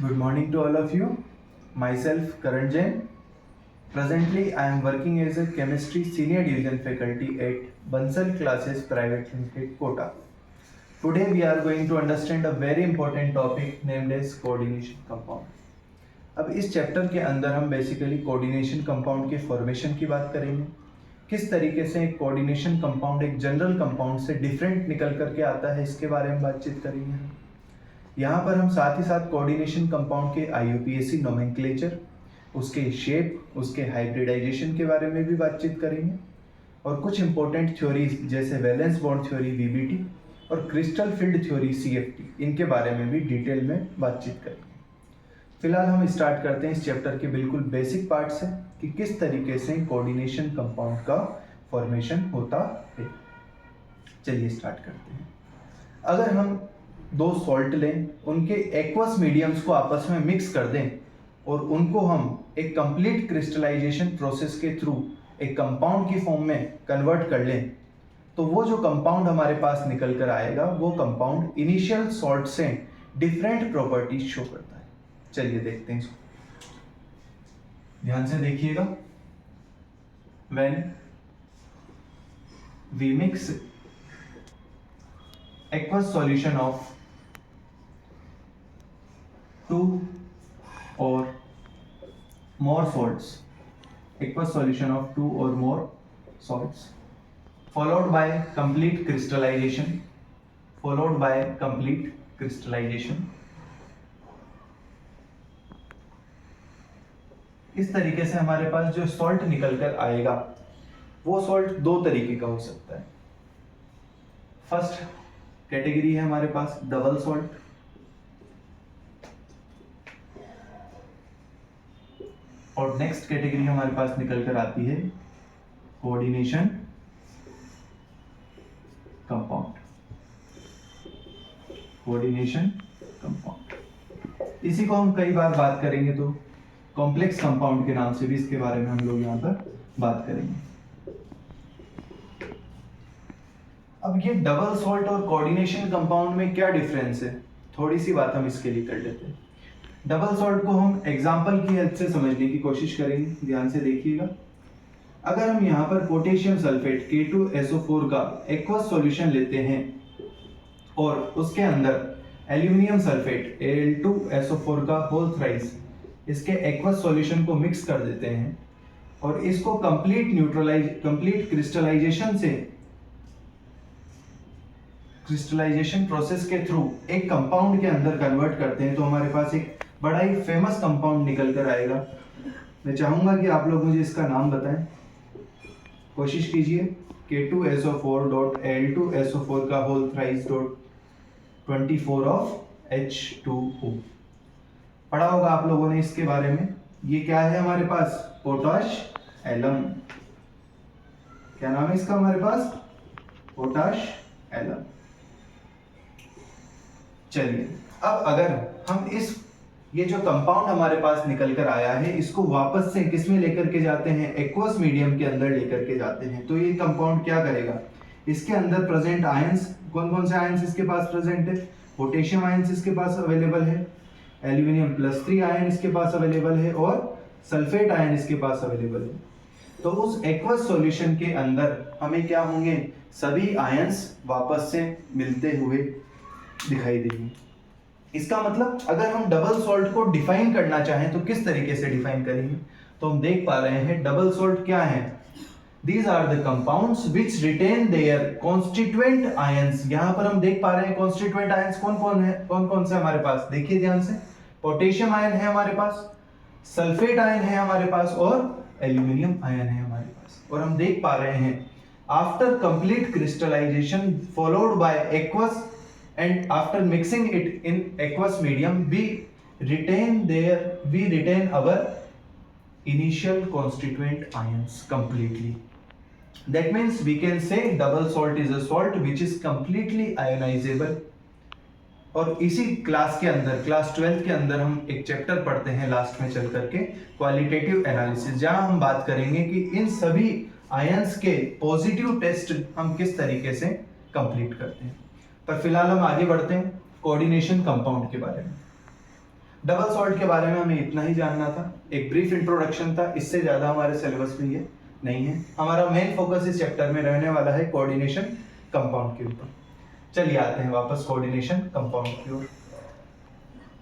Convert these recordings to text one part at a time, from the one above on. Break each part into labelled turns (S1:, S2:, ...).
S1: Good morning to all of you. Myself Karan Jain. Presently, I am working as a chemistry senior division faculty at Bansal Classes Private Limited, Kota. Today, we are going to understand a very important topic named as coordination compound. अब इस chapter के अंदर हम basically coordination compound के formation की बात करेंगे, किस तरीके से एक कोऑर्डिनेशन कंपाउंड एक जनरल कंपाउंड से डिफरेंट निकल करके आता है, इसके बारे में बातचीत करेंगे। यहाँ पर हम साथ ही साथ कोऑर्डिनेशन कंपाउंड के IUPAC नोमेनक्लेचर, उसके शेप, उसके हाइब्रिडाइजेशन के बारे में भी बातचीत करेंगे और कुछ इंपॉर्टेंट थ्योरीज जैसे वैलेंस बॉन्ड थ्योरी VBT और क्रिस्टल फील्ड थ्योरी CFT, इनके बारे में भी डिटेल में बातचीत करेंगे। फिलहाल हम स्टार्ट करते हैं इस चैप्टर के बिल्कुल बेसिक पार्ट से कि किस तरीके से कोऑर्डिनेशन कंपाउंड का फॉर्मेशन होता है। चलिए स्टार्ट करते हैं। अगर हम दो सॉल्ट लें, उनके एक्वस मीडियम्स को आपस में मिक्स कर दें और उनको हम एक कंप्लीट क्रिस्टलाइजेशन प्रोसेस के थ्रू एक कंपाउंड की फॉर्म में कन्वर्ट कर लें, तो वो जो कंपाउंड हमारे पास निकल कर आएगा वो कंपाउंड इनिशियल सॉल्ट से डिफरेंट प्रॉपर्टीज शो करता है। चलिए देखते हैं इसको, ध्यान से देखिएगा। When we mix aqueous solution of two or more salts, aqueous solution of two or more salts, followed by complete crystallization, इस तरीके से हमारे पास जो सॉल्ट निकल कर आएगा वो सॉल्ट दो तरीके का हो सकता है। फर्स्ट कैटेगरी है हमारे पास डबल सॉल्ट, और नेक्स्ट कैटेगरी हमारे पास निकल कर आती है कोऑर्डिनेशन कंपाउंड। इसी को हम कई बार बात करेंगे तो कॉम्प्लेक्स कंपाउंड के नाम से भी इसके बारे में हम लोग यहाँ पर बात करेंगे। अब ये डबल सॉल्ट और कोऑर्डिनेशन कंपाउंड में क्या डिफरेंस है, थोड़ी सी बात हम इसके लिए कर लेते हैं। डबल सॉल्ट को हम एग्जांपल की हेल्प से समझने की कोशिश करेंगे, ध्यान से देखिएगा। अगर हम यहाँ पर पोटेशियम सल्फेट K2SO4 का एक्वस सॉल्यूशन लेते हैं और उसके अंदर एल्यूमिनियम सल्फेट Al2SO4 का होल थ्राइस इसके एक्वस सॉल्यूशन को मिक्स कर देते हैं और इसको कंप्लीट क्रिस्टलाइजेशन प्रोसेस के थ्रू एक कंपाउंड के अंदर कन्वर्ट करते हैं, तो हमारे पास एक बड़ा ही फेमस कंपाउंड निकल कर आएगा। मैं चाहूंगा कि आप लोग मुझे इसका नाम बताएं, कोशिश कीजिए। K2SO4.Al2SO4 का होल थ्राइस .24 ऑफ H2O पढ़ा होगा आप लोगों ने इसके बारे में। ये क्या है हमारे पास, पोटाश एलम। क्या नाम है इसका हमारे पास, पोटाश एलम। चलिए अब अगर हम ये जो कंपाउंड हमारे पास निकल कर आया है इसको वापस से किस में लेकर के जाते हैं, एक्वस मीडियम के अंदर लेकर के जाते हैं, तो ये कंपाउंड क्या करेगा, इसके अंदर प्रेजेंट आयंस, कौन कौन से आयंस इसके पास प्रेजेंट है, पोटेशियम आयंस इसके पास अवेलेबल है, एल्यूमिनियम +3 आयन इसके पास अवेलेबल है और सल्फेट आयन इसके पास अवेलेबल है। तो उस एक्वस सॉल्यूशन के अंदर हमें क्या होंगे, सभी आयंस वापस से मिलते हुए दिखाई देंगे। इसका मतलब अगर हम डबल सॉल्ट को डिफाइन करना चाहें तो किस तरीके से डिफाइन करेंगे, तो हम देख पा रहे हैं डबल सॉल्ट क्या है, these are the compounds which retain their constituent ions. यहां पर हम देख पा रहे हैं कॉन्स्टिट्यूएंट आयंस कौन कौन से हमारे पास, देखिए ध्यान से। पोटेशियम आयन है हमारे पास, सल्फेट आयन है हमारे पास और एल्यूमिनियम आयन है हमारे पास। और हम देख पा रहे हैं after complete crystallization followed by aqueous and after mixing it in aqueous medium we retain our initial constituent ions completely. That means we can say double salt is a salt which is completely ionizable. और इसी class के अंदर, class 12 के अंदर हम एक chapter पढ़ते हैं लास्ट में चल करके, क्वालिटेटिव एनालिसिस, जहां हम बात करेंगे कि इन सभी आयंस के पॉजिटिव टेस्ट हम किस तरीके से कंप्लीट करते हैं। पर फिलहाल हम आगे बढ़ते हैं कोऑर्डिनेशन कंपाउंड के बारे में। डबल सॉल्ट के बारे में हमें इतना ही जानना था, एक ब्रीफ इंट्रोडक्शन था, इससे ज़्यादा हमारे सिलेबस में ये नहीं है। हमारा मेन फोकस इस चैप्टर में रहने वाला है कोऑर्डिनेशन कंपाउंड के ऊपर। चलिए आते हैं वापस कोऑर्डिनेशन कंपाउंड की ओर।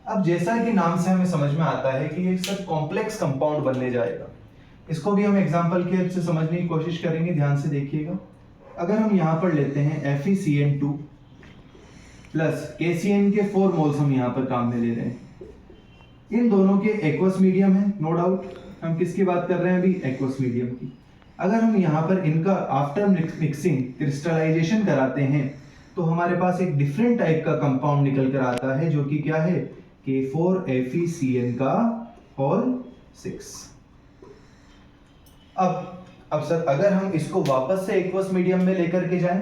S1: अब जैसा कि नाम से हमें समझ में आता है कि ये सब कॉम्प्लेक्स कंपाउंड बनने जाएगा, इसको भी हम एग्जांपल की हेल्प से समझने की कोशिश करेंगे। ध्यान से देखिएगा, अगर हम यहाँ पर लेते हैं FeCN2 प्लस KCN के 4 मोल्स हम यहाँ पर काम में ले रहे हैं, इन दोनों के एक्वस मीडियम है, नो डाउट। हम किसकी बात कर रहे हैं अभी? एक्वस मीडियम की। अगर हम यहाँ पर इनका आफ्टर मिक्सिंग क्रिस्टलाइजेशन कराते हैं तो हमारे पास एक डिफरेंट टाइप का कंपाउंड निकल कर आता है, जो कि क्या है? K4FeCN का होल 6। अब सर अगर हम इसको वापस से एक्वस मीडियम में लेकर के जाएं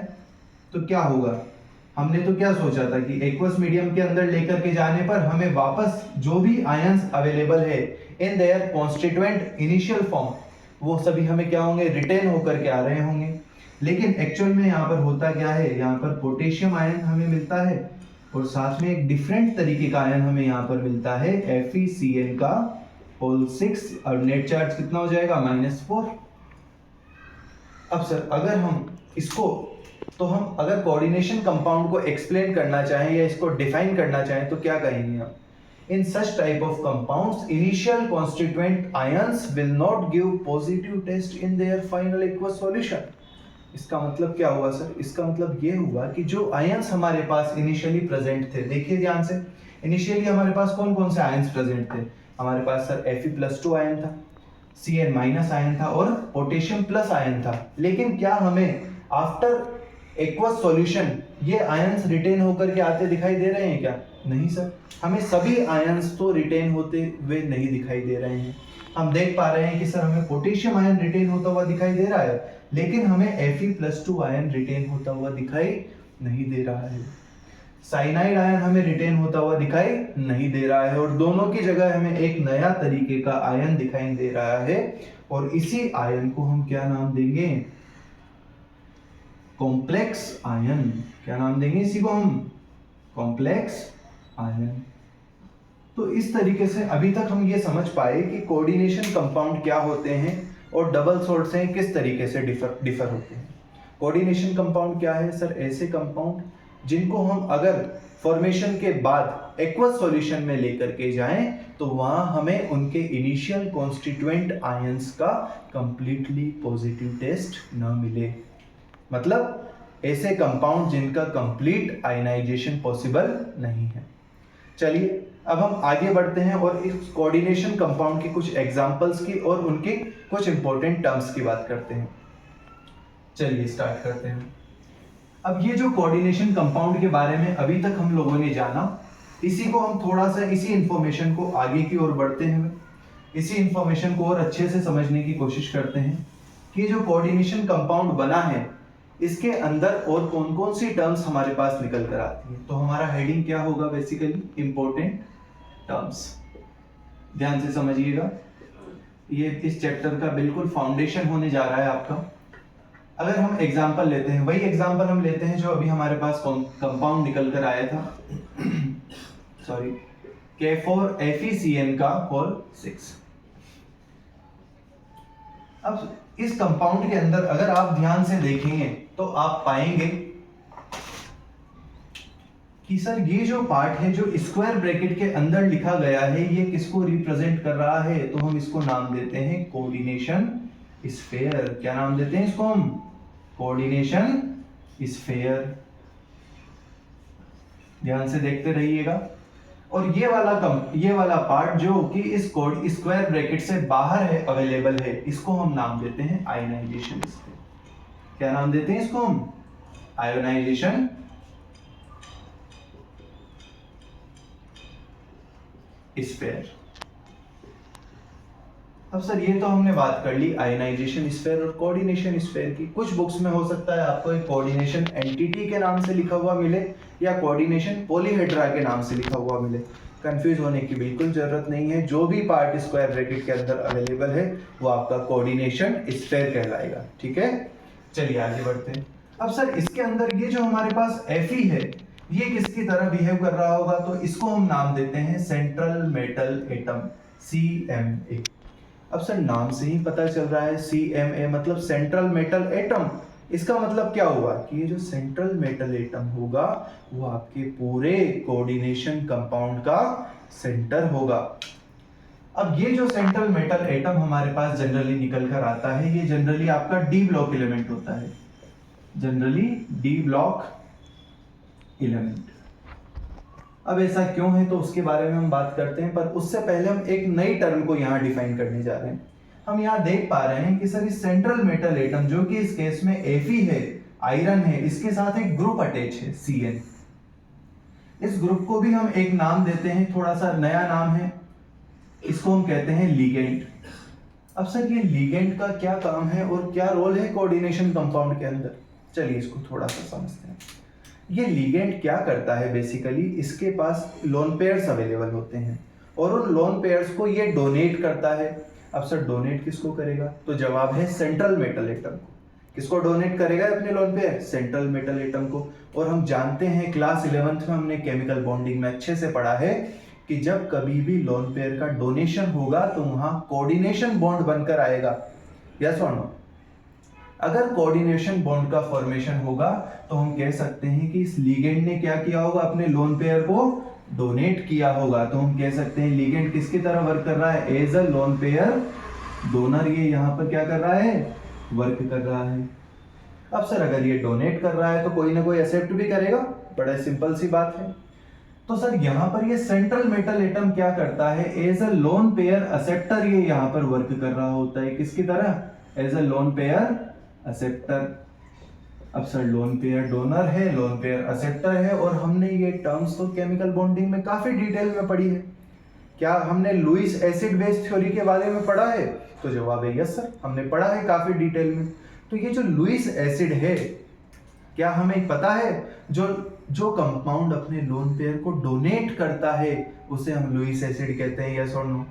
S1: तो क्या होगा? हमने तो क्या सोचा था कि एक्वस मीडियम के अंदर लेकर के जाने पर हमें वापस जो भी आयंस अवेलेबल है in their constituent initial form, वो सभी हमें क्या होंगे? रिटेन होकर के आ रहे होंगे। लेकिन एक्चुअल में यहाँ पर होता क्या है? यहाँ पर पोटेशियम आयन हमें मिलता है और साथ में एक डिफरेंट तरीके का आयन हमें यहाँ पर मिलता है FeCN का होल 6, और नेट चार्ज कितना हो जाएगा? -4। अब सर अगर हम इसको, तो हम अगर कोऑर्डिनेशन कंपाउंड को एक्सप्लेन करना चाहें या इसको डिफाइन करना चाहें तो क्या कहेंगे हम? In such type of compounds initial constituent ions will not give positive test in their final aqueous solution. इसका मतलब क्या हुआ सर? इसका मतलब ये हुआ कि जो आयंस हमारे पास इनिशियली प्रेजेंट थे, देखिए ध्यान से, इनिशियली हमारे पास कौन कौन से आयंस प्रेजेंट थे? हमारे पास सर Fe+2 आयन था, Cn- आयन था और पोटेशियम प्लस आयन था। लेकिन क्या हमें आफ्टर एक्वस सॉल्यूशन ये आयंस रिटेन होकर के आते दिखाई दे रहे हैं क्या? नहीं सर, हमें सभी आयंस तो रिटेन होते हुए नहीं दिखाई दे रहे हैं। हम देख पा रहे हैं कि सर हमें पोटेशियम आयन रिटेन होता हुआ दिखाई दे रहा है, लेकिन हमें Fe+2 आयन रिटेन होता हुआ दिखाई नहीं दे रहा है। साइनाइड आयन हमें रिटेन होता हुआ दिखाई नहीं दे रहा है, और दोनों की जगह हमें एक नया तरीके का आयन दिखाई दे रहा है, और इसी आयन को हम क्या नाम देंगे? Complex ion. क्या नाम देंगे इसी को हम? Complex ion. तो इस तरीके से अभी तक हम ये समझ पाए कि कोऑर्डिनेशन कंपाउंड क्या होते हैं और डबल सॉल्ट से किस तरीके से डिफर होते हैं। कोऑर्डिनेशन कंपाउंड क्या है सर? ऐसे कंपाउंड जिनको हम अगर फॉर्मेशन के बाद एक्वस सॉल्यूशन में लेकर के जाएं तो वहां हमें उनके इनिशियल कॉन्स्टिट्यूएंट आयंस का कंप्लीटली पॉजिटिव टेस्ट न मिले। मतलब ऐसे कंपाउंड जिनका कंप्लीट आयनाइजेशन पॉसिबल नहीं है। चलिए अब हम आगे बढ़ते हैं और इस कोऑर्डिनेशन कंपाउंड की कुछ एग्जांपल्स की और उनके कुछ इंपॉर्टेंट टर्म्स की बात करते हैं। चलिए स्टार्ट करते हैं। अब ये जो कोऑर्डिनेशन कंपाउंड के बारे में अभी तक हम लोगों ने जाना, इसी को हम थोड़ा सा, इसी इंफॉर्मेशन को आगे की ओर बढ़ते हैं, इसी इंफॉर्मेशन को और अच्छे से समझने की कोशिश करते हैं कि जो कोऑर्डिनेशन कंपाउंड बना है इसके अंदर और कौन कौन सी टर्म्स हमारे पास निकल कर आती है। तो हमारा हेडिंग क्या होगा? Basically important terms. ध्यान से समझिएगा, ये इस चैप्टर का बिल्कुल फाउंडेशन होने जा रहा है आपका। अगर हम एग्जांपल लेते हैं, वही एग्जांपल हम लेते हैं जो अभी हमारे पास कंपाउंड निकल कर आया था सॉरी, K4FeCN का होल 6। अब इस कंपाउंड के अंदर अगर आप ध्यान से देखेंगे तो आप पाएंगे कि सर ये जो पार्ट है जो स्क्वायर ब्रैकेट के अंदर लिखा गया है, ये किसको रिप्रेजेंट कर रहा है? तो हम इसको नाम देते हैं कोऑर्डिनेशन स्फीयर। क्या नाम देते हैं इसको हम? Coordination sphere. ध्यान से देखते रहिएगा। और ये वाला पार्ट जो कि इस स्क्वायर ब्रैकेट से बाहर है, अवेलेबल है, इसको हम नाम देते हैं आयोनाइजेशन स्फीयर। क्या नाम देते हैं इसको हम? Ionisation sphere. अब सर ये तो हमने बात कर ली आयनाइजेशन स्फीयर और कोऑर्डिनेशन स्फीयर की। कुछ बुक्स में हो सकता है आपको एक कोऑर्डिनेशन एंटिटी के नाम से लिखा हुआ मिले या कोऑर्डिनेशन पॉलीहेड्रा के नाम से लिखा हुआ मिले। कंफ्यूज होने की बिल्कुल जरूरत नहीं है, जो भी पार्ट स्क्वायर ब्रैकेट के अंदर अवेलेबल है वो आपका कोऑर्डिनेशन स्फीयर कहलाएगा। ठीक है, चलिए आगे बढ़ते हैं। अब सर इसके अंदर ये जो हमारे पास Fe है, ये किसकी तरह बिहेव कर रहा होगा, तो इसको हम नाम देते हैं सेंट्रल मेटल एटम, CMA। अब सर नाम से ही पता चल रहा है CMA मतलब सेंट्रल मेटल एटम। इसका मतलब क्या हुआ कि ये जो सेंट्रल मेटल एटम होगा वो आपके पूरे कोऑर्डिनेशन कंपाउंड का सेंटर होगा। अब ये जो सेंट्रल मेटल एटम हमारे पास जनरली निकल कर आता है, ये जनरली आपका डी ब्लॉक एलिमेंट होता है, जनरली डी ब्लॉक एलिमेंट। अब ऐसा क्यों है तो उसके बारे में हम बात करते हैं, पर उससे पहले हम एक नई टर्म को यहाँ डिफाइन करने जा रहे हैं। हम यहाँ देख पा रहे हैं कि सर इस सेंट्रल मेटल एटम जो कि इस केस में Fe है, आयरन है, इसके साथ एक ग्रुप अटैच है Cn। इस ग्रुप को भी हम एक नाम देते हैं, थोड़ा सा नया नाम है, इसको हम कहते हैं लिगेंड। अब सर ये लिगेंड का क्या काम है और क्या रोल है कोऑर्डिनेशन कंपाउंड के अंदर, चलिए इसको थोड़ा सा समझते हैं। ये लिगेंड क्या करता है, बेसिकली इसके पास लोन पेयर्स अवेलेबल होते हैं और उन लोन पेयर्स को ये डोनेट करता है। अब सर डोनेट किसको करेगा, तो जवाब है सेंट्रल मेटल एटम को। किसको डोनेट करेगा अपने lone pair, central metal atom को। और हम जानते हैं क्लास 11th में हमने केमिकल बॉन्डिंग में अच्छे से पढ़ा है कि जब कभी भी लोन पेयर का डोनेशन होगा तो वहां कोऑर्डिनेशन बॉन्ड बनकर आएगा, यस और नो। अगर कोऑर्डिनेशन बॉन्ड का फॉर्मेशन होगा तो हम कह सकते हैं कि इस लिगेंड ने क्या किया होगा, अपने लोन पेयर को डोनेट किया होगा। तो हम कह सकते हैं लिगेंड किसकी तरह वर्क कर रहा है, as a lone pair donor. ये यहाँ पर क्या कर रहा है, वर्क कर रहा है। अब सर अगर ये डोनेट कर रहा है तो कोई ना कोई एक्सेप्ट भी करेगा, बड़ा सिंपल सी बात है। तो सर यहाँ पर ये सेंट्रल मेटल एटम क्या करता है, as a lone pair acceptor ये यहाँ पर वर्क कर रहा होता है। किसकी तरह, as a lone pair acceptor. अब सर लोन पेयर डोनर है, लोन पेयर एक्सेप्टर है, और हमने ये टर्म्स तो केमिकल बॉन्डिंग में काफी डिटेल में पढ़ी है। क्या हमने लुईस एसिड बेस थ्योरी के बारे में पढ़ा है, तो जवाब है यस सर, हमने पढ़ा है काफी डिटेल में। तो ये जो लुईस एसिड है, क्या हमें पता है जो कंपाउंड अपने लोन पेयर को डोनेट करता है उसे हम लुईस एसिड कहते हैं, यस और नो।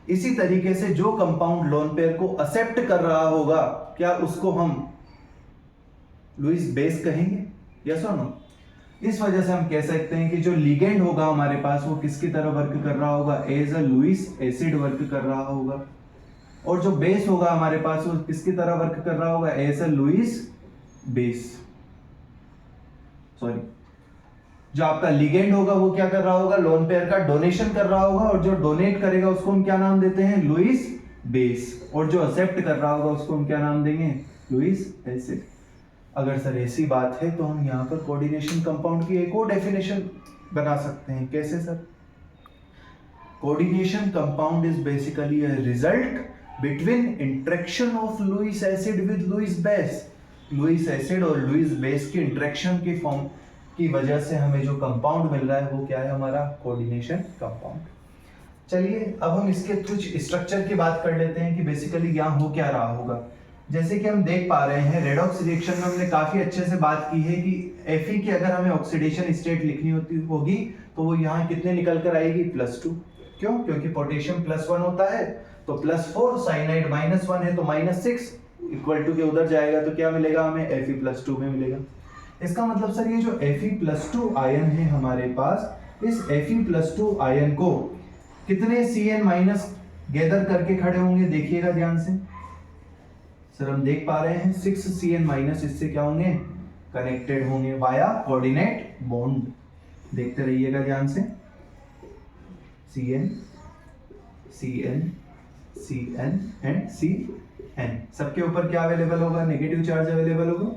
S1: इसी तरीके से जो कंपाउंड लोन पेयर को एक्सेप्ट कर रहा होगा, क्या उसको हम लुईस बेस कहेंगे, यस और नो। इस वजह से हम कह सकते हैं कि जो लिगेंड होगा हमारे पास वो किसकी तरह वर्क कर रहा होगा, as a Lewis acid work कर रहा होगा। और जो बेस होगा हमारे पास वो किसकी तरह वर्क कर रहा होगा, as a Lewis base. Sorry, जो आपका लिगेंड होगा वो क्या कर रहा होगा, लोन पेयर का डोनेशन कर रहा होगा, और जो डोनेट करेगा उसको हम क्या नाम देते हैं, लुईस बेस। और जो एक्सेप्ट कर रहा होगा उसको हम क्या नाम देंगे, लुईस एसिड। अगर सर ऐसी बात है तो हम यहाँ पर कोऑर्डिनेशन कंपाउंड की एक और डेफिनेशन बना सकते हैं। कैसे sir, coordination compound is basically a result between interaction of Lewis acid with Lewis base. Lewis acid और लुईस बेस की इंटरेक्शन की फॉर्म की वजह से हमें जो कंपाउंड मिल रहा है वो क्या है, हमारा कोऑर्डिनेशन कंपाउंड। चलिए अब हम इसके कुछ स्ट्रक्चर की बात कर लेते हैं कि बेसिकली यहाँ हो क्या रहा होगा। जैसे कि हम देख पा रहे हैं रेडॉक्स रिएक्शन में हमने काफी अच्छे से बात की है कि Fe की अगर हमें ऑक्सीडेशन स्टेट लिखनी होगी तो वो यहाँ कितने निकल कर आएगी, +2। क्यों, क्योंकि पोटेशियम +1 होता है, तो +4, साइनाइड -1 है तो -6 इक्वल टू के उधर जाएगा तो क्या मिलेगा हमें, Fe+2 में मिलेगा। इसका मतलब सर ये जो Fe+2 आयन है हमारे पास, इस Fe+2 आयन को कितने Cn- गैदर करके खड़े होंगे, देखिएगा ध्यान से। सर हम देख पा रहे हैं 6 Cn- इससे क्या होंगे, कनेक्टेड होंगे वाया कोऑर्डिनेट बॉन्ड। देखते रहिएगा ध्यान से, Cn Cn Cn and Cn, सबके ऊपर क्या अवेलेबल होगा, नेगेटिव चार्ज अवेलेबल होगा।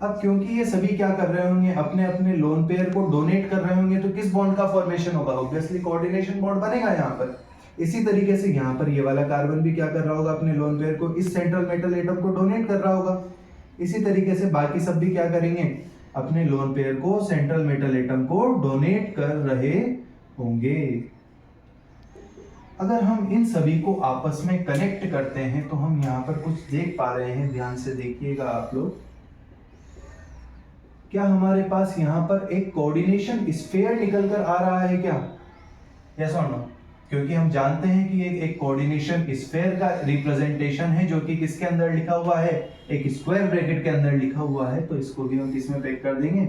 S1: अब क्योंकि ये सभी क्या कर रहे होंगे, अपने अपने लोन पेयर को डोनेट कर रहे होंगे, तो किस बॉन्ड का फॉर्मेशन होगा, ऑब्वियसली कोऑर्डिनेशन बॉन्ड बनेगा यहाँ पर। इसी तरीके से यहाँ पर ये वाला कार्बन भी क्या कर रहा होगा, अपने लोन पेयर को इस सेंट्रल मेटल एटम को डोनेट कर रहा होगा। इसी तरीके से बाकी सब भी क्या करेंगे, अपने लोन पेयर को सेंट्रल मेटल एटम को डोनेट कर रहे होंगे। अगर हम इन सभी को आपस में कनेक्ट करते हैं तो हम यहाँ पर कुछ देख पा रहे हैं, ध्यान से देखिएगा आप लोग। क्या हमारे पास यहाँ पर एक कोऑर्डिनेशन स्फीयर निकल कर आ रहा है क्या, यस और नो। क्योंकि हम जानते हैं कि ये एक कोऑर्डिनेशन स्फीयर का रिप्रेजेंटेशन है जो कि किसके अंदर लिखा हुआ है, एक स्क्वायर ब्रैकेट के अंदर लिखा हुआ है, तो इसको भी हम किस में पैक कर देंगे,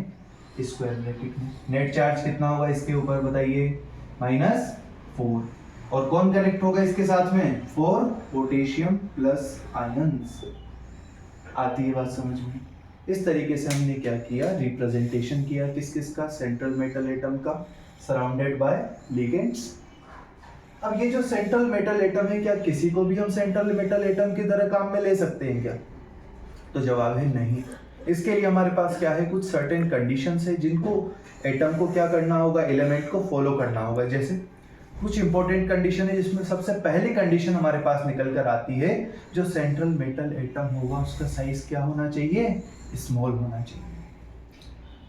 S1: स्क्वायर ब्रैकेट में। नेट चार्ज कितना होगा इसके ऊपर बताइए, -4। और कौन करेक्ट होगा इसके साथ में, 4 पोटेशियम प्लस आयंस। आती है बात समझ में। इस तरीके से हमने क्या किया, रिप्रेजेंटेशन किया किस किस का, सेंट्रल मेटल एटम का सराउंडेड बाय लिगेंड्स। अब ये जो सेंट्रल मेटल एटम है, क्या किसी को भी हम सेंट्रल मेटल एटम की तरह काम में ले सकते हैं क्या, तो जवाब है नहीं। इसके लिए हमारे पास क्या है, कुछ सर्टेन कंडीशंस है जिनको एटम को क्या करना होगा, एलिमेंट को फॉलो करना होगा। जैसे कुछ इंपॉर्टेंट कंडीशन है जिसमें सबसे पहली कंडीशन हमारे पास निकल कर आती है, जो सेंट्रल मेटल एटम होगा उसका साइज क्या होना चाहिए, स्मॉल होना चाहिए।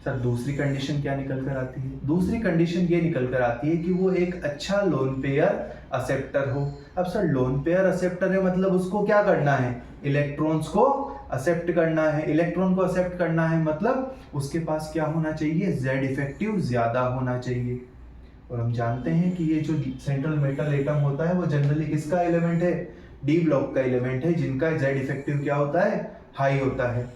S1: सर दूसरी कंडीशन क्या निकल कर आती है, दूसरी कंडीशन ये निकल कर आती है कि वो एक अच्छा लोन पेयर एक्सेप्टर हो। अब सर लोन पेयर एक्सेप्टर है मतलब उसको क्या करना है, इलेक्ट्रॉन्स को एक्सेप्ट करना है। इलेक्ट्रॉन को एक्सेप्ट करना है मतलब उसके पास क्या होना चाहिए, जेड इफेक्टिव ज्यादा होना चाहिए। और हम जानते हैं कि ये जो सेंट्रल मेटल एटम होता है वो जनरली किसका एलिमेंट है, डी ब्लॉक का एलिमेंट है, जिनका जेड इफेक्टिव क्या होता है, हाई होता है।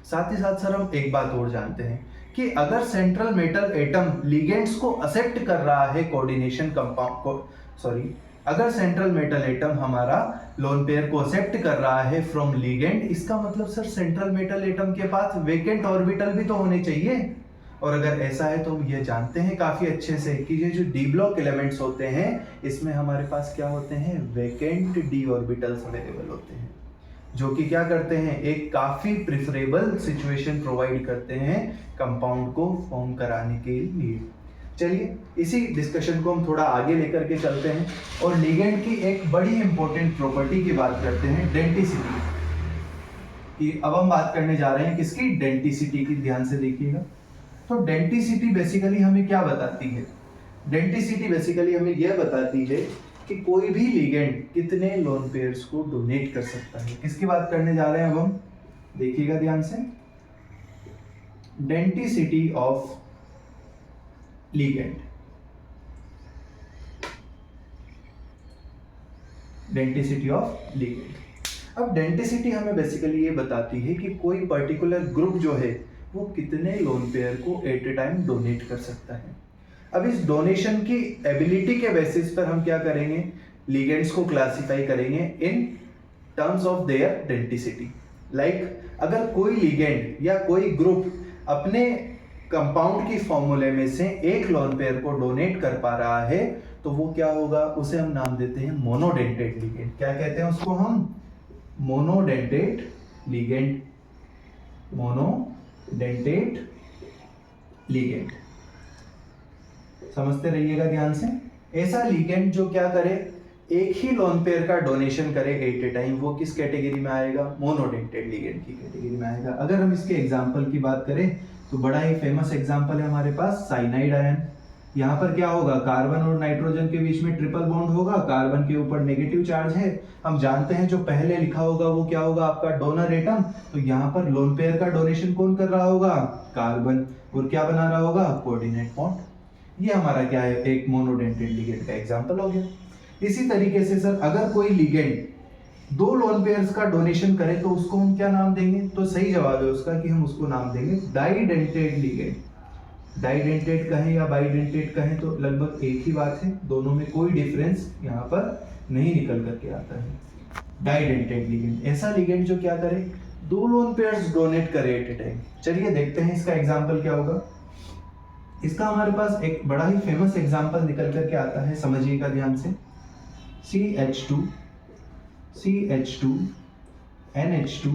S1: साथ ही साथ सर हम एक बात और जानते हैं कि अगर सेंट्रल मेटल एटम लिगेंड्स को एक्सेप्ट कर रहा है कोऑर्डिनेशन कंपाउंड को, सॉरी, अगर सेंट्रल मेटल एटम हमारा लोन पेयर को एक्सेप्ट कर रहा है फ्रॉम लिगेंड, इसका मतलब सर सेंट्रल मेटल एटम के पास वेकेंट ऑर्बिटल भी तो होने चाहिए। और अगर ऐसा है तो हम ये जानते हैं काफी अच्छे से कि ये जो डी ब्लॉक एलिमेंट्स होते हैं इसमें हमारे पास क्या होते हैं, वेकेंट डी ऑर्बिटल्स अवेलेबल होते हैं, जो कि क्या करते हैं, एक काफी प्रिफरेबल सिचुएशन प्रोवाइड करते हैं कंपाउंड को फॉर्म कराने के लिए। चलिए इसी डिस्कशन को हम थोड़ा आगे लेकर के चलते हैं और लिगेंड की एक बड़ी इंपॉर्टेंट प्रॉपर्टी की बात करते हैं, डेंटिसिटी की। अब हम बात करने जा रहे हैं किसकी, डेंटिसिटी की। ध्यान से देखिएगा। तो डेंटिसिटी बेसिकली हमें क्या बताती है, डेंटिसिटी बेसिकली हमें यह बताती है कि कोई भी लिगेंड कितने लोन पेयर्स को डोनेट कर सकता है। किसकी बात करने जा रहे हैं अब हम, देखिएगा ध्यान से, denticity of ligand. Denticity of ligand. अब डेंटिसिटी हमें बेसिकली ये बताती है कि कोई पर्टिकुलर ग्रुप जो है वो कितने लोन पेयर को एट ए टाइम डोनेट कर सकता है। अब इस डोनेशन की एबिलिटी के बेसिस पर हम क्या करेंगे, लिगेंड्स को क्लासिफाई करेंगे in terms of their denticity. Like अगर कोई लिगेंड या कोई ग्रुप अपने कंपाउंड की फॉर्मूले में से एक लोन पेयर को डोनेट कर पा रहा है तो वो क्या होगा, उसे हम नाम देते हैं मोनोडेंटेट लिगेंड। क्या कहते हैं उसको हम, मोनोडेंटेट लिगेंड। मोनोडेंटेट लिगेंड, समझते रहिएगा ध्यान से। ऐसा लिगेंड जो क्या करे, एक ही लोन पेयर का डोनेशन करे एट ए टाइम, वो किस कैटेगरी में आएगा, मोनोडेंटेट लिगेंड की कैटेगरी में आएगा। अगर हम इसके एग्जांपल की बात करें तो बड़ा ही फेमस एग्जांपल है हमारे पास साइनाइड आयन। यहाँ पर क्या होगा, कार्बन और नाइट्रोजन के बीच में ट्रिपल बॉन्ड होगा, कार्बन के ऊपर नेगेटिव चार्ज है। हम जानते हैं जो पहले लिखा होगा वो क्या होगा, आपका डोनर एटम। तो यहाँ पर लोन पेयर का डोनेशन कौन कर रहा होगा, कार्बन, और क्या बना रहा होगा, कोऑर्डिनेट बॉन्ड। ये हमारा क्या है, एक मोनोडेंटेट लिगेंड का एग्जांपल हो गया। इसी तरीके से सर अगर कोई लिगेंड दो लोन पेयर्स का डोनेशन करे तो उसको हम क्या नाम देंगे, तो सही जवाब है उसका कि हम उसको नाम देंगे डाइडेंटेट लिगेंड। डाइडेंटेट कहें या बाइडेंटेट कहें तो लगभग एक ही बात है, दोनों में कोई डिफरेंस यहाँ पर नहीं निकल करके आता है। डाइडेंटेट लिगेंड, ऐसा लिगेंड जो क्या करे, दो लोन पेयर्स डोनेट करे एट ए टाइम। चलिए देखते हैं इसका एग्जांपल क्या होगा। इसका हमारे पास एक बड़ा ही फेमस एग्जांपल निकल करके आता है, समझिएगा ध्यान से। CH2 CH2 NH2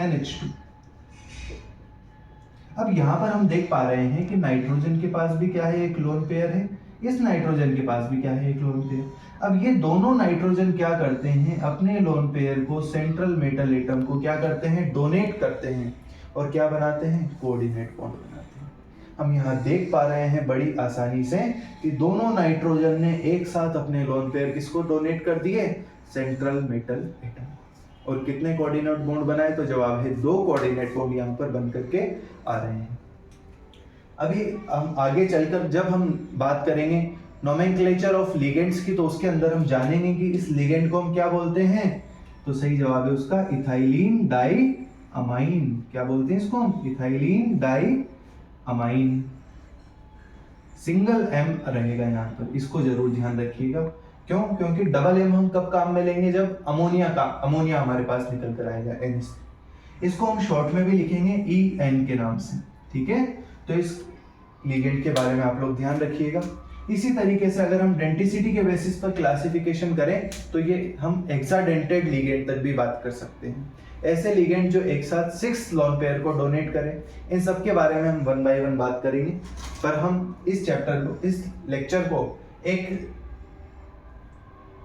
S1: NH2। अब यहाँ पर हम देख पा रहे हैं कि नाइट्रोजन के पास भी क्या है, एक लोन पेयर है, इस नाइट्रोजन के पास भी क्या है, एक लोन पेयर। अब ये दोनों नाइट्रोजन क्या करते हैं, अपने लोन पेयर को सेंट्रल मेटल एटम को क्या करते हैं, डोनेट करते हैं, और क्या बनाते हैं, कोऑर्डिनेट बॉन्ड बनाते हैं। हम यहाँ देख पा रहे हैं बड़ी आसानी से कि दोनों नाइट्रोजन ने एक साथ अपने लोन पेयर किसको डोनेट कर दिए, सेंट्रल मेटल एटम। और कितने कोऑर्डिनेट बॉन्ड बनाए, तो जवाब है 2 कोऑर्डिनेट बॉन्ड यहाँ पर बन करके आ रहे हैं। अभी हम आगे चलकर जब हम बात करेंगे नोमेनक्लेचर ऑफ लिगेंड्स की, तो उसके अंदर हम जानेंगे कि इस लिगेंड को हम क्या बोलते हैं। तो सही जवाब है उसका इथाइलिन डाई अमाइन। क्या बोलते हैं इसको हम? Ethylene diamine. Single M रहेगा यहाँ पर, इसको जरूर ध्यान रखिएगा। क्यों? क्योंकि डबल एम हम कब काम में लेंगे? जब अमोनिया हमारे पास निकल कर आएगा एन से। इसको हम शॉर्ट में भी लिखेंगे ई एन के नाम से, ठीक है। तो इस लिगेंड के बारे में आप लोग ध्यान रखिएगा। इसी तरीके से अगर हम डेंटिसिटी के बेसिस पर क्लासिफिकेशन करें तो ये हम हेक्साडेंटेड लिगेंड तक भी बात कर सकते हैं। ऐसे लिगेंड जो एक साथ 6 लोन पेयर को डोनेट करें, इन सब के बारे में हम 1 बाय 1 बात करेंगे। पर हम इस चैप्टर को, इस लेक्चर को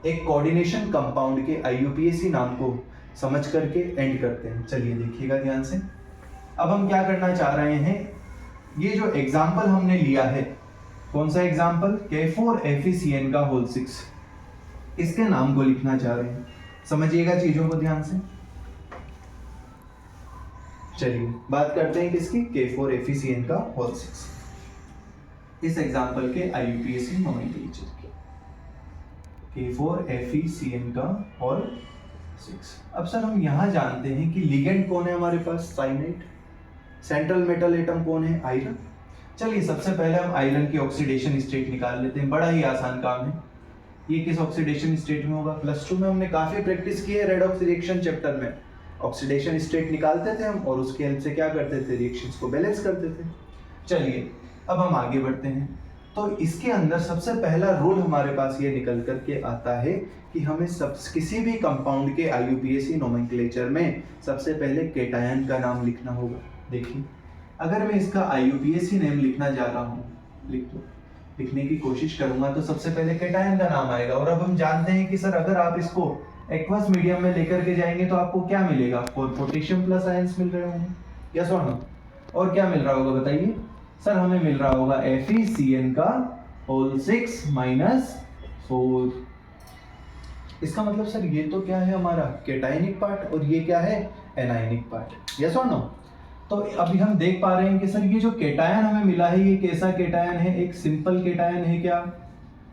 S1: एक कोऑर्डिनेशन कंपाउंड के IUPAC नाम को समझ करके एंड करते हैं। चलिए देखिएगा ध्यान से। अब हम क्या करना चाह रहे हैं, ये जो एग्जाम्पल हमने लिया है, कौन सा एग्जाम्पल? K4FeCN का होल 6, इसके नाम को लिखना चाह रहे हैं। समझिएगा चीजों को ध्यान से। चलिए बात करते हैं किसकी? K4FeCN का होल 6, इस एग्जाम्पल के IUPAC नोमेनक्लेचर के। K4FeCN का होल 6। अब सर हम यहां जानते हैं कि लिगेंड कौन है हमारे पास? साइनाइड। सेंट्रल मेटल एटम कौन है? आयरन। चलिए सबसे पहले हम आयरन की ऑक्सीडेशन स्टेट निकाल लेते हैं, बड़ा ही आसान काम है। ये किस ऑक्सीडेशन स्टेट में होगा? +2 में हमने काफी प्रैक्टिस की है रेडॉक्स रिएक्शन चैप्टर में। ऑक्सीडेशन स्टेट निकालते थे हम और उसके हेल्प से क्या करते थे? रिएक्शंस को बैलेंस करते थे। चलिए अब हम आगे बढ़ते हैं। तो इसके अंदर सबसे पहला रूल हमारे पास ये निकल करके आता है कि हमें किसी भी कंपाउंड के IUPAC नोमेनक्लेचर में सबसे पहले केटायन का नाम लिखना होगा। देखिए अगर मैं इसका IUPAC नेम लिखना जा रहा हूँ, लिखने की कोशिश करूंगा तो सबसे पहले केटायन का नाम आएगा। और अब हम जानते हैं कि सर अगर आप इसको एक्वस मीडियम में लेकर के जाएंगे तो आपको क्या मिलेगा? 4 पोटेशियम प्लस आयंस मिल रहे होंगे, यस और नो? और क्या मिल रहा होगा बताइए? सर हमें मिल रहा होगा FeCN का होल 6 -4। इसका मतलब सर ये तो क्या है हमारा? केटायनिक पार्ट, और ये क्या है? एनायनिक पार्ट, यस और नो? तो अभी हम देख पा रहे हैं कि सर ये जो केटायन हमें मिला है ये कैसा केटायन है? एक सिंपल केटायन है क्या?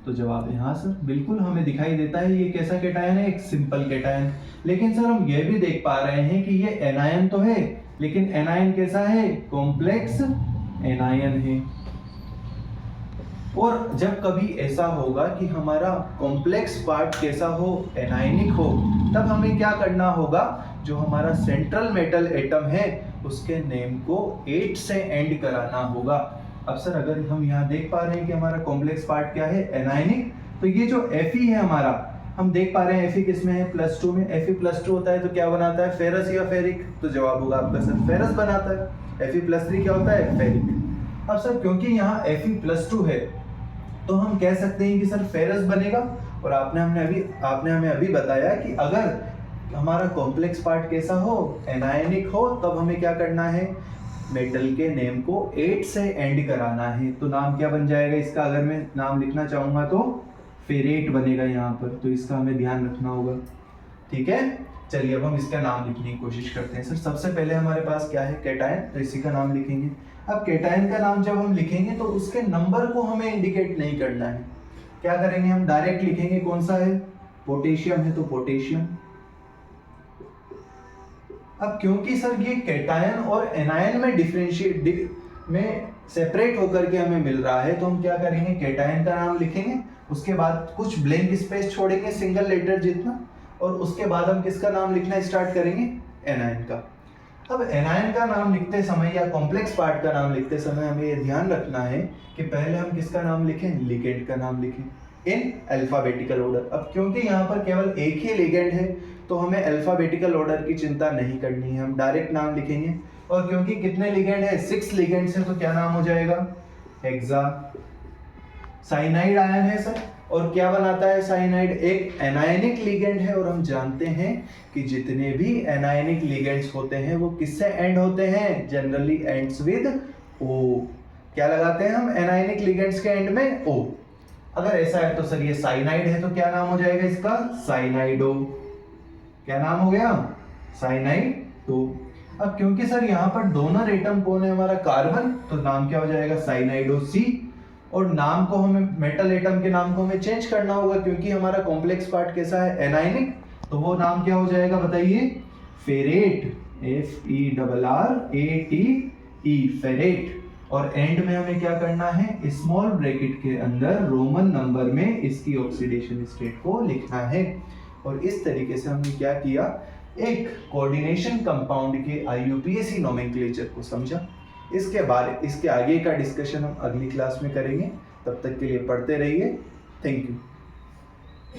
S1: तो जवाब है हाँ सर, बिल्कुल हमें दिखाई देता है ये कैसा केटायन है? एक सिंपल केटायन। लेकिन सर हम ये भी देख पा रहे हैं कि ये एनायन तो है, लेकिन एनायन कैसा है? कॉम्प्लेक्स एनायन है। और जब कभी ऐसा होगा कि हमारा कॉम्प्लेक्स पार्ट कैसा हो? एनायनिक हो, तब हमें क्या करना होगा? जो हमारा सेंट्रल मेटल एटम है उसके नेम को 8 से एंड कराना होगा। अब सर अगर हम यहाँ देख पा रहे हैं कि हमारा कॉम्प्लेक्स पार्ट क्या है? एनायनिक। तो ये जो Fe है हमारा, हम देख पा रहे हैं Fe किसमें है? +2 में। Fe+2 होता है तो क्या बनाता है? फेरस या फेरिक? तो जवाब होगा आपका सर फेरस बनाता है। Fe+3 क्या होता है? फेरिक। अब सर क्योंकि यहाँ Fe+2 है तो हम कह सकते हैं कि सर फेरस बनेगा। और आपने हमें अभी बताया कि अगर हमारा कॉम्प्लेक्स पार्ट कैसा हो? एनायनिक हो, तब हमें क्या करना है? मेटल के नेम को 8 से एंड कराना है। तो नाम क्या बन जाएगा इसका? अगर मैं नाम लिखना चाहूंगा तो फेरेट बनेगा यहाँ पर, तो इसका हमें ध्यान रखना होगा, ठीक है। चलिए अब हम इसका नाम लिखने की कोशिश करते हैं। सर सबसे पहले हमारे पास क्या है? केटायन, तो इसी का नाम लिखेंगे। अब केटायन का नाम जब हम लिखेंगे तो उसके नंबर को हमें इंडिकेट नहीं करना है। क्या करेंगे? हम डायरेक्ट लिखेंगे। कौन सा है? पोटेशियम है तो पोटेशियम। अब क्योंकि सर ये केटायन और एनायन में सेपरेट होकर के हमें मिल रहा है, तो हम क्या करेंगे? केटायन का नाम लिखेंगे, उसके बाद कुछ ब्लैंक स्पेस छोड़ेंगे सिंगल लेटर जितना, और उसके बाद हम किसका नाम लिखना स्टार्ट करेंगे? एनायन का। अब एनायन का नाम लिखते समय या कॉम्प्लेक्स पार्ट का नाम लिखते समय हमें ये ध्यान रखना है कि पहले हम किसका नाम लिखें? लिगेंड का नाम लिखें इन अल्फाबेटिकल ऑर्डर। अब क्योंकि यहाँ पर केवल एक ही लिगेंड है तो हमें अल्फाबेटिकल ऑर्डर की चिंता नहीं करनी है, हम डायरेक्ट नाम लिखेंगे। और क्योंकि कितने लिगेंड है? 6 लिगेंड्स है, तो क्या नाम हो जाएगा? हेक्सा। साइनाइड आयन है सर, और क्या बनाता है साइनाइड? एक एनायनिक लिगेंड है। और हम जानते हैं कि जितने भी एनायनिक लिगेंड्स होते हैं वो किससे एंड होते हैं? Generally ends with O। क्या लगाते हैं हम एनायनिक लिगेंड्स के एंड में? O। अगर ऐसा है तो सर ये साइनाइड है, तो क्या नाम हो जाएगा इसका? साइनाइडो। क्या नाम हो गया? साइनाइडो। अब क्योंकि सर यहाँ पर डोनर एटम कौन है हमारा? कार्बन, तो नाम क्या हो जाएगा? साइनाइडो C। और नाम को हमें मेटल एटम के नाम को हमें चेंज करना होगा क्योंकि हमारा कॉम्प्लेक्स पार्ट कैसा है, एनायनिक। तो वो नाम क्या हो जाएगा बताइए, फेरेट, FERRATE, फेरेट। और एंड में हमें क्या करना है, स्मॉल ब्रैकेट के अंदर रोमन नंबर में इसकी ऑक्सीडेशन स्टेट को लिखना है। और इस तरीके से हमने क्या किया, एक कोऑर्डिनेशन कंपाउंड के IUPAC नोमेनक्लेचर को समझा। इसके आगे का डिस्कशन हम अगली क्लास में करेंगे। तब तक के लिए पढ़ते रहिए। Thank you.